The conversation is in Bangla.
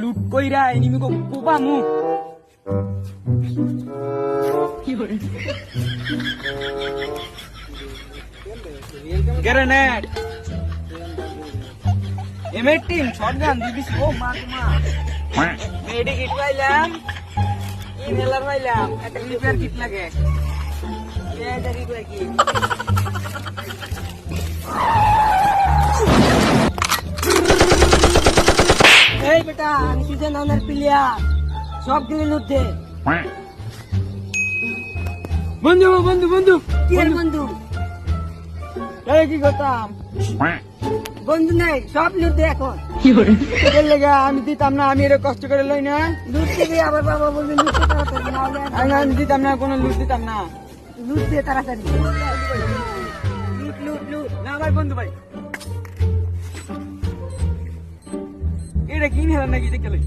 লুট কইরা এনিমি কো কোপামু গ্রেনেড এমএ-10 শটগান দিবিস ও মা মেডি কিট পাইলাম ইনহেলার পাইলাম একটা রিপেয়ার কিট লাগে এই যে রিপেয়ার কিট এই বেটা আমি সিজন ওনার প্লেয়ার সব দিলে লুট দে বন্ধু বন্ধু বন্ধু কি এর বন্ধু এই কি করতাম বন্ধু নাই সব লুট দে এখন কি করে এর লাগা আমি দিতাম না আমি এর কষ্ট করে লই না লুট দিবি আবার বাবা বলবি লুট তাড়াতাড়ি না আমি দিতাম না কোনো লুট দিতাম না লুট দে তাড়াতাড়ি লুট লুট লুট না ভাই বন্ধু ভাই এটা কি নিয়ে নাকি দেখলে